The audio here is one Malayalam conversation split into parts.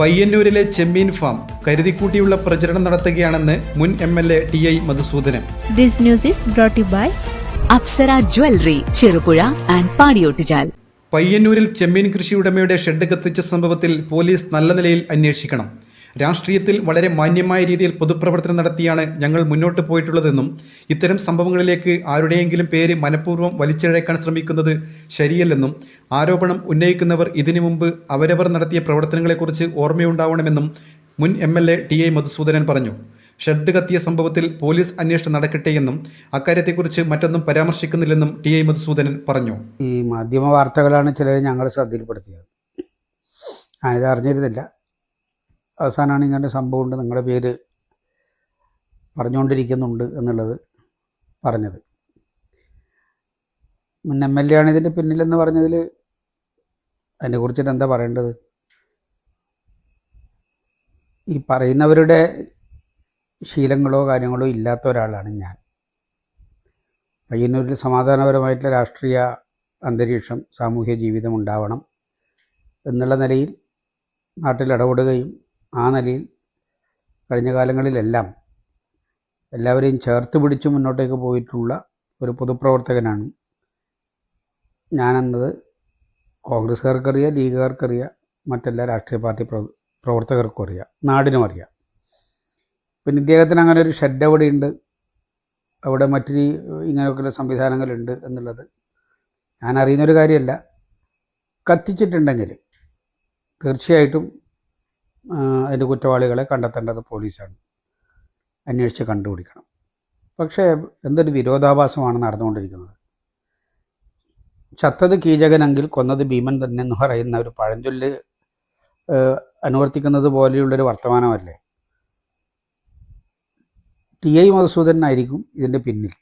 പയ്യന്നൂരിലെ ചെമ്മീൻ ഫാം കരുതിക്കൂട്ടിയുള്ള പ്രചരണം നടത്തുകയാണെന്ന് മുൻ MLA TI Madhusudanan. This news is brought to you by Apsara jewellery, Cherupuzha and Padiyottuchal. പയ്യന്നൂരിൽ ചെമ്മീൻ കൃഷി ഉടമയുടെ ഷെഡ് കത്തിച്ച സംഭവത്തിൽ പോലീസ് നല്ല നിലയിൽ അന്വേഷിക്കണം. രാഷ്ട്രീയത്തിൽ വളരെ മാന്യമായ രീതിയിൽ പൊതുപ്രവർത്തനം നടത്തിയാണ് ഞങ്ങൾ മുന്നോട്ട് പോയിട്ടുള്ളതെന്നും ഇത്തരം സംഭവങ്ങളിലേക്ക് ആരുടെയെങ്കിലും പേര് മനഃപൂർവ്വം വലിച്ചിഴക്കാൻ ശ്രമിക്കുന്നത് ശരിയല്ലെന്നും ആരോപണം ഉന്നയിക്കുന്നവർ ഇതിനു മുമ്പ് അവരവർ നടത്തിയ പ്രവർത്തനങ്ങളെക്കുറിച്ച് ഓർമ്മയുണ്ടാവണമെന്നും മുൻ MLA TI മധുസൂദനൻ പറഞ്ഞു. ഷെഡ് കത്തിയ സംഭവത്തിൽ പോലീസ് അന്വേഷണം നടക്കട്ടെയെന്നും അക്കാര്യത്തെക്കുറിച്ച് മറ്റൊന്നും പരാമർശിക്കുന്നില്ലെന്നും TI മധുസൂദനൻ പറഞ്ഞു. ഈ മാധ്യമ വാർത്തകളാണ് ചിലരെ ഞങ്ങൾ ശ്രദ്ധയിൽപ്പെടുത്തിയത്. ഞാനിത് അറിഞ്ഞിരുന്നില്ല. അവസാനമാണ് ഇങ്ങനെ സംഭവമുണ്ട്, നിങ്ങളുടെ പേര് പറഞ്ഞുകൊണ്ടിരിക്കുന്നുണ്ട് എന്നുള്ളത് പറഞ്ഞത്. മുൻ MLA ആണ് ഇതിൻ്റെ പിന്നിലെന്ന് പറഞ്ഞതിൽ അതിനെക്കുറിച്ചിട്ട് എന്താ പറയേണ്ടത്? ഈ പറയുന്നവരുടെ ശീലങ്ങളോ കാര്യങ്ങളോ ഇല്ലാത്ത ഒരാളാണ് ഞാൻ. പയ്യന്നൂരിൽ സമാധാനപരമായിട്ടുള്ള രാഷ്ട്രീയ അന്തരീക്ഷം, സാമൂഹ്യ ജീവിതം ഉണ്ടാവണം എന്നുള്ള നിലയിൽ നാട്ടിൽ ഇടപെടുകയും ആ നിലയിൽ കഴിഞ്ഞ കാലങ്ങളിലെല്ലാം എല്ലാവരെയും ചേർത്ത് പിടിച്ച് മുന്നോട്ടേക്ക് പോയിട്ടുള്ള ഒരു പൊതുപ്രവർത്തകനാണ് ഞാനെന്നത് കോൺഗ്രസ്സുകാർക്കറിയാം, ലീഗുകാർക്കറിയാം, മറ്റെല്ലാ രാഷ്ട്രീയ പാർട്ടി പ്രവർത്തകർക്കും അറിയാം, നാടിനും അറിയാം. പിന്നെ ഇദ്ദേഹത്തിന് അങ്ങനെ ഒരു ഷെഡ് അവിടെയുണ്ട്, അവിടെ മറ്റൊരു ഇങ്ങനെയൊക്കെയുള്ള സംവിധാനങ്ങളുണ്ട് എന്നുള്ളത് ഞാൻ അറിയുന്നൊരു കാര്യമല്ല. കത്തിച്ചിട്ടുണ്ടെങ്കിൽ തീർച്ചയായിട്ടും അതിൻ്റെ കുറ്റവാളികളെ കണ്ടെത്തേണ്ടത് പോലീസാണ്, അന്വേഷിച്ച് കണ്ടുപിടിക്കണം. പക്ഷേ എന്തൊരു വിരോധാഭാസമാണ് നടന്നുകൊണ്ടിരിക്കുന്നത്. ചത്തത് കീചകനെങ്കിൽ കൊന്നത് ഭീമൻ തന്നെ എന്ന് പറയുന്ന ഒരു പഴഞ്ചൊല്ല് അനുവർത്തിക്കുന്നത് പോലെയുള്ളൊരു വർത്തമാനമല്ലേ. TI മധുസൂദനായിരിക്കും ഇതിൻ്റെ പിന്നിൽ.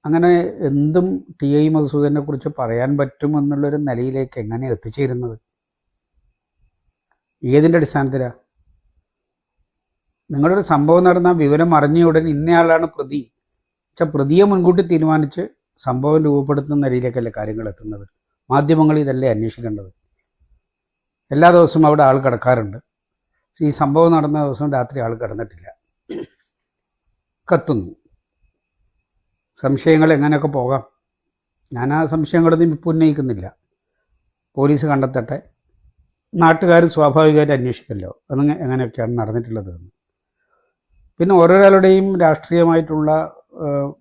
അങ്ങനെ എന്തും TI മധുസൂദനെ കുറിച്ച് പറയാൻ പറ്റുമെന്നുള്ളൊരു നിലയിലേക്ക് എങ്ങനെ എത്തിച്ചേരുന്നത്? ഏതിൻ്റെ അടിസ്ഥാനത്തിലാണ്? നിങ്ങളൊരു സംഭവം നടന്ന വിവരം അറിഞ്ഞ ഉടൻ ഇന്നയാളാണ് പ്രതി, പക്ഷെ പ്രതിയെ മുൻകൂട്ടി തീരുമാനിച്ച് സംഭവം രൂപപ്പെടുത്തുന്ന നിലയിലേക്കല്ലേ കാര്യങ്ങൾ എത്തുന്നത്. മാധ്യമങ്ങൾ ഇതല്ലേ അന്വേഷിക്കേണ്ടത്. എല്ലാ ദിവസവും അവിടെ ആൾ കിടക്കാറുണ്ട്. ഈ സംഭവം നടന്ന ദിവസം രാത്രി ആൾ കിടന്നിട്ടില്ല, കത്തുന്നു. സംശയങ്ങൾ എങ്ങനെയൊക്കെ പോകാം? ഞാൻ ആ സംശയങ്ങളൊന്നും ഇപ്പോൾ ഉന്നയിക്കുന്നില്ല. പോലീസ് കണ്ടെത്തട്ടെ, നാട്ടുകാർ സ്വാഭാവികമായിട്ട് അന്വേഷിക്കല്ലോ അന്ന് എങ്ങനെയൊക്കെയാണ് നടന്നിട്ടുള്ളത് എന്ന്. പിന്നെ ഓരോരാളുടെയും രാഷ്ട്രീയമായിട്ടുള്ള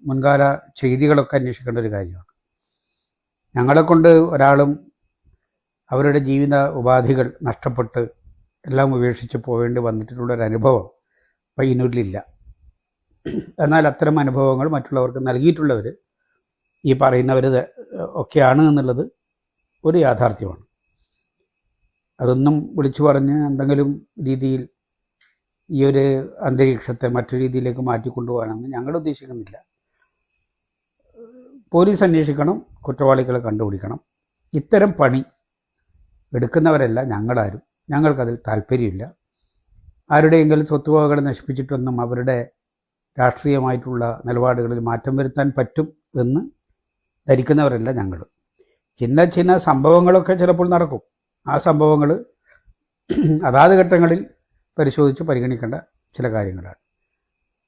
മുൻകാല ചെയ്തികളൊക്കെ അന്വേഷിക്കേണ്ട ഒരു കാര്യമാണ്. ഞങ്ങളെക്കൊണ്ട് ഒരാളും അവരുടെ ജീവിത ഉപാധികൾ നഷ്ടപ്പെട്ട് എല്ലാം ഉപേക്ഷിച്ച് പോവേണ്ടി വന്നിട്ടുള്ളൊരനുഭവം പയ്യന്നൂരിലില്ല. എന്നാൽ അത്തരം അനുഭവങ്ങൾ മറ്റുള്ളവർക്ക് നൽകിയിട്ടുള്ളവർ ഈ പറയുന്നവർ ഒക്കെയാണ് എന്നുള്ളത് ഒരു യാഥാർത്ഥ്യമാണ്. അതൊന്നും വിളിച്ചു പറഞ്ഞ് എന്തെങ്കിലും രീതിയിൽ ഈ ഒരു അന്തരീക്ഷത്തെ മറ്റു രീതിയിലേക്ക് മാറ്റിക്കൊണ്ടുപോകാനെന്ന് ഞങ്ങൾ ഉദ്ദേശിക്കുന്നില്ല. പോലീസ് അന്വേഷിക്കണം, കുറ്റവാളികളെ കണ്ടുപിടിക്കണം. ഇത്തരം പണി എടുക്കുന്നവരല്ല ഞങ്ങളാരും. ഞങ്ങൾക്കതിൽ താല്പര്യമില്ല. ആരുടെയെങ്കിലും സ്വത്തുവകകൾ നശിപ്പിച്ചിട്ടൊന്നും അവരുടെ രാഷ്ട്രീയമായിട്ടുള്ള നിലപാടുകളിൽ മാറ്റം വരുത്താൻ പറ്റും എന്ന് ധരിക്കുന്നവരല്ല ഞങ്ങൾ. ചിന്ന സംഭവങ്ങളൊക്കെ ചിലപ്പോൾ നടക്കും. ആ സംഭവങ്ങൾ അതാത് ഘട്ടങ്ങളിൽ പരിശോധിച്ച് പരിഗണിക്കേണ്ട ചില കാര്യങ്ങളാണ്.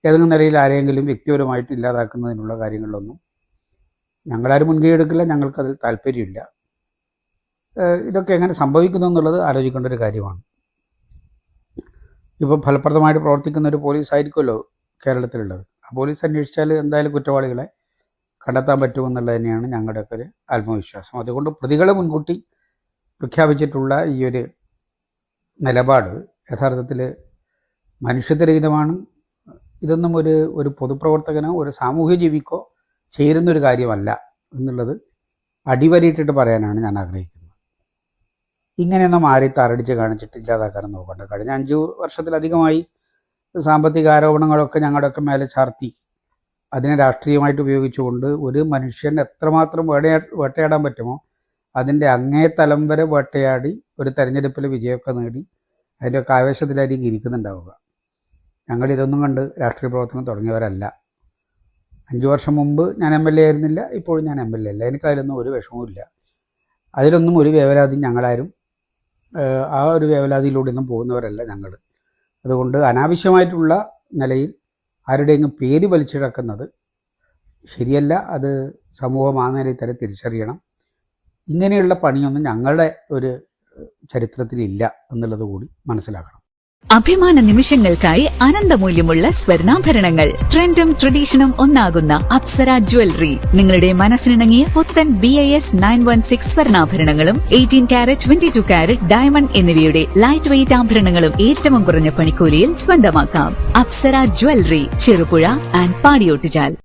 ഏതെങ്കിലും നിലയിൽ ആരെങ്കിലും വ്യക്തിപരമായിട്ട് ഇല്ലാതാക്കുന്നതിനുള്ള കാര്യങ്ങളിലൊന്നും ഞങ്ങളാരും മുൻകൈ എടുക്കില്ല. ഞങ്ങൾക്കതിൽ താല്പര്യമില്ല. ഇതൊക്കെ എങ്ങനെ സംഭവിക്കുന്നു എന്നുള്ളത് ആലോചിക്കേണ്ട ഒരു കാര്യമാണ്. ഇപ്പോൾ ഫലപ്രദമായിട്ട് പ്രവർത്തിക്കുന്ന ഒരു പോലീസ് ആയിരിക്കുമല്ലോ കേരളത്തിലുള്ളത്. ആ പോലീസ് അന്വേഷിച്ചാൽ എന്തായാലും കുറ്റവാളികളെ കണ്ടെത്താൻ പറ്റുമെന്നുള്ളത് തന്നെയാണ് ഞങ്ങളുടെയൊക്കെ ഒരു ആത്മവിശ്വാസം. അതുകൊണ്ട് പ്രതികളെ മുൻകൂട്ടി പ്രഖ്യാപിച്ചിട്ടുള്ള ഈ ഒരു നിലപാട് യഥാർത്ഥത്തിൽ മനുഷ്യത്വരഹിതമാണ്. ഇതൊന്നും ഒരു പൊതുപ്രവർത്തകനോ ഒരു സാമൂഹ്യ ജീവിക്കോ ചേരുന്നൊരു കാര്യമല്ല എന്നുള്ളത് അടിവരയിട്ടിട്ട് പറയാനാണ് ഞാൻ ആഗ്രഹിക്കുന്നത്. ഇങ്ങനെയൊന്നും ആരെയും താറടിച്ച് കാണിച്ചിട്ട് ഇല്ലാതാക്കാനും നോക്കണ്ട. കഴിഞ്ഞ 5 വർഷത്തിലധികമായി സാമ്പത്തിക ആരോപണങ്ങളൊക്കെ ഞങ്ങളുടെയൊക്കെ മേലെ ചാർത്തി അതിനെ രാഷ്ട്രീയമായിട്ട് ഉപയോഗിച്ചുകൊണ്ട് ഒരു മനുഷ്യൻ എത്രമാത്രം വേട്ടയാടാൻ പറ്റുമോ അതിൻ്റെ അങ്ങേ തലം വരെ വേട്ടയാടി ഒരു തെരഞ്ഞെടുപ്പിൽ വിജയമൊക്കെ നേടി അതിൻ്റെയൊക്കെ ആവേശത്തിലായിരിക്കും ഇരിക്കുന്നുണ്ടാവുക. ഞങ്ങളിതൊന്നും കണ്ട് രാഷ്ട്രീയ പ്രവർത്തനം തുടങ്ങിയവരല്ല. 5 വർഷം മുമ്പ് ഞാൻ MLA ആയിരുന്നില്ല, ഇപ്പോഴും ഞാൻ MLA അല്ല. എനിക്കതിലൊന്നും ഒരു വിഷമവുമില്ല. അതിലൊന്നും ഒരു വേവലാതി ഞങ്ങളാരും ആ ഒരു വേവലാതിയിലൂടെയൊന്നും പോകുന്നവരല്ല ഞങ്ങൾ. അതുകൊണ്ട് അനാവശ്യമായിട്ടുള്ള നിലയിൽ ആരുടെയെങ്കിലും പേര് വലിച്ചിഴക്കുന്നത് ശരിയല്ല. അത് സമൂഹം ആ നിലയിൽ തന്നെ തിരിച്ചറിയണം. ഇങ്ങനെയുള്ള പണിയൊന്നും ഞങ്ങളുടെ ഒരു ചരിത്രത്തിലില്ല എന്നുള്ളത് കൂടി മനസ്സിലാക്കണം. അഭിമാന നിമിഷങ്ങൾക്കായി അനന്തമൂല്യമുള്ള സ്വർണ്ണാഭരണങ്ങൾ. ട്രെൻഡും ട്രഡീഷനും ഒന്നാകുന്ന അപ്സര ജ്വല്ലറി നിങ്ങളുടെ മനസ്സിനിണങ്ങിയ പുത്തൻ BIS 916 സ്വർണ്ണാഭരണങ്ങളും 18 കാരറ്റ് 22 കാരറ്റ് ഡയമണ്ട് എന്നിവയുടെ ലൈറ്റ് വെയ്റ്റ് ആഭരണങ്ങളും ഏറ്റവും കുറഞ്ഞ പണിക്കൂലിയിൽ സ്വന്തമാക്കാം. Apsara jewellery, Cherupuzha and Padiyottuchal.